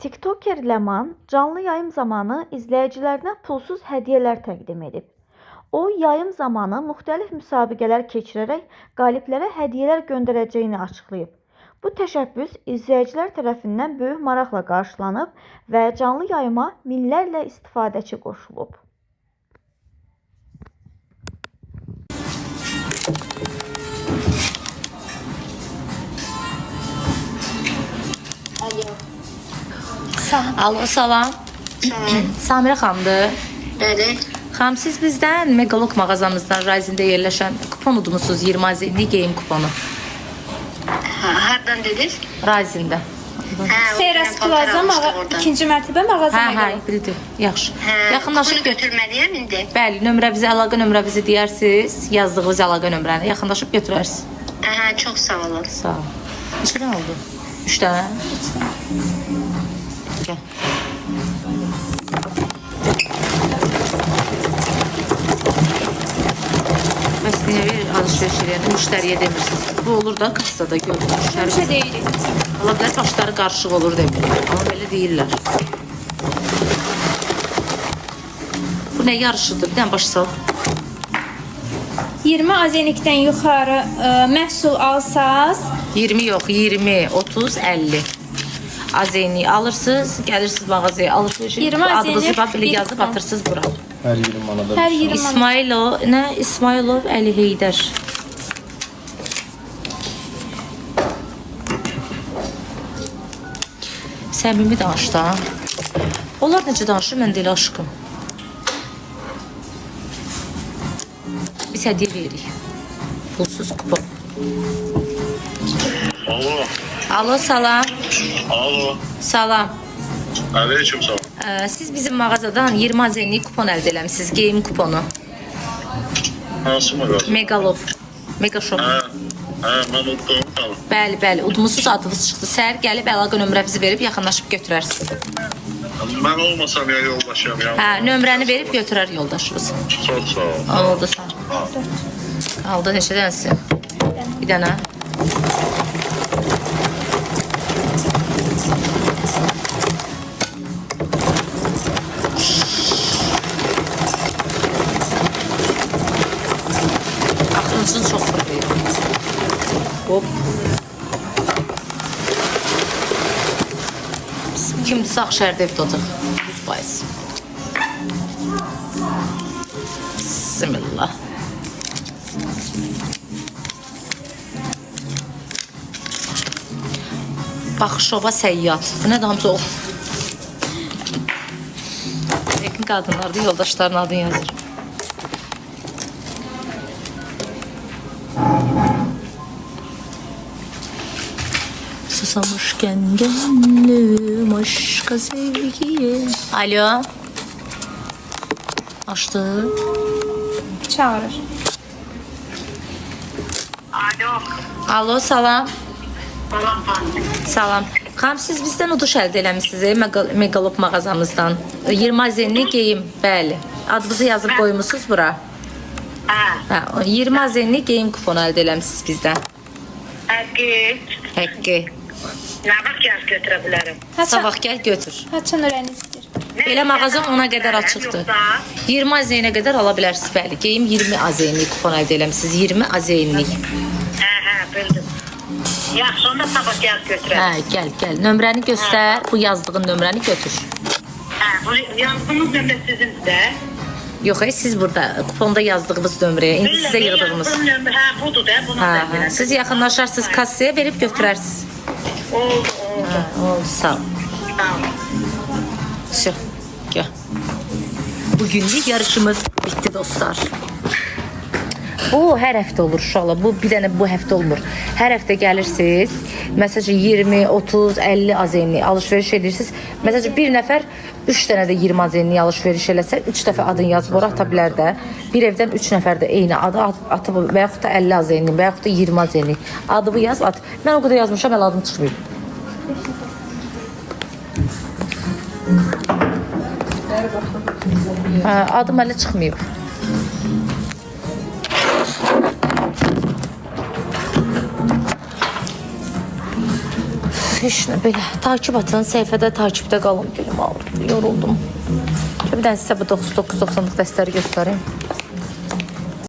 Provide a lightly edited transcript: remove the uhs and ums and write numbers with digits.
TikToker Ləman canlı yayım zamanı izləyicilərinə pulsuz hədiyyələr təqdim edib. O, yayım zamanı müxtəlif müsabiqələr keçirərək qaliblərə hədiyyələr göndərəcəyini açıqlayıb. Bu təşəbbüs izləyicilər tərəfindən böyük maraqla qarşılanıb və canlı yayıma minlərlə istifadəçi qoşulub. Alo, salam. Samira xanımdır. Bəli. Xanım, siz bizdən Megalok mağazamızdan Rising'də yerləşən kupon udmusunuz, 20 azimli geyim kuponu. Hardan dediniz? Rising'də. Seyras Plaza ikinci mərtəbə mağaza Hə, bildim. Yaxşı. Yaxınlaşıb Bunu götürməliyəm indi. Bəli, nömrəvizi, əlaqə nömrəvizi deyərsiniz, yazdığınız əlaqə nömrəni yaxınlaşıb götürərsiniz. Çox sağ olun. Sağ ol. Neçə dənə oldu? 3 dənə. Gəl. Məsələn, bir alışveriş eləyəndə müştəriyə demirsiniz. Bu olur da kassada görür. Həmişə deyirik. Ola bilər başları qarışıq olur demir. Amma belə deyirlər. Bu nə yarışıdır? Bir dənə başa sal. 20 azenikdən yuxarı məhsul alsaz 20 yox, 20, 30, 50. Azeyni alırsınız, gəlirsiniz mağazaya, alışveriş 20 adınızı azeyni bax belə bir yazıb kupon. atırsınız bura. Hər 20 manada. hər 20 manat. İsmailov, nə? İsmailov Əli Heydər. Səmimi danış da. Onlar necə danışır, mən də elə aşkım. Biz hədiyyə veririk. Pulsuz kupon. Alo. Alo, salam. Alo. Salam. Aleyküm salam. Siz bizim mağazadan 20 azenlik kupon əldə eləmişsiniz, geyim kuponu. Hansı mağaza? Megalop. Mega Shop. Mən udduğum tamam. Bəli, bəli. Udmusunuz, adınız çıxdı. Səhər gəlib əlaqə nömrənizi verib yaxınlaşıb götürərsiniz. Mən olmasam ya yoldaşım ya. Hə, nömrəni verib götürər yoldaşınız. Çox sağ ol. Oldu sağ. Aldı neçə dənəsi? Bir dənə. Axırıncını çox fırlayır. Hop. Kimdir sağ şəhərdə ev tutacaq? 100%. Bismillah. Baxışova səyyad. Bu nə damcı o? Yakın qadınlarda yoldaşların adını yazır. Susamışken gönlüm aşka sevgiye. Alo. Açtı. Çağırır. Alo. Alo, salam. Salam Fatih. Salam. Xanım, siz bizdən uduş əldə eləmişsiniz, Megalop mağazamızdan. 20 azenli geyim, bəli. Adınızı yazıb qoymusunuz bura. Hə, 20 azenli geyim kuponu əldə eləmişsiniz bizdən. Həqqi. Nə vaxt gəl götürə bilərəm? Sabah gəl götür. Haçan öyrənizdir. Belə mağaza ona qədər açıqdır. 20 azenə qədər ala bilərsiniz, bəli. Geyim 20 azenli kupon əldə eləmişsiniz. 20 azenli. Bildim. Yaxşı, onda sabah gəl götürəm. Hə, gəl. Nömrəni göstər. Bu yazdığın nömrəni götür. Bu yazdığınız nömrə sizindir də? Yox, siz burada kuponda yazdığınız nömrəyə, indi sizə yığdığımız. Budur da, bunu da Hə, bilirəm. siz yaxınlaşarsınız kassaya verib götürərsiniz. Oldu. Oldu, sağ ol. Sağ ol. Все, gel. Bugünlük yarışımız bitti dostlar. Bu hər həftə olur uşaqlar. Bu bir dənə bu həftə olmur. Hər həftə gəlirsiniz. Məsələn 20, 30, 50 azenli alış-veriş edirsiniz. Məsələn bir nəfər 3 dənə də 20 azenli alış-veriş eləsə 3 dəfə adını yazıb ora ata bilər də. Bir evdən 3 nəfər də eyni adı atıb və yaxud da 50 azenli və yaxud da 20 azenli. Adımı yaz, at. Mən o qədər yazmışam, elə adım çıxmayıb. Adım hələ çıxmayıb. Heç nə belə. Takip atın, səhifədə takibdə qalın. Gülüm aldım, yoruldum. Bir dənə sizə bu 990-lıq dəstləri göstəreyim.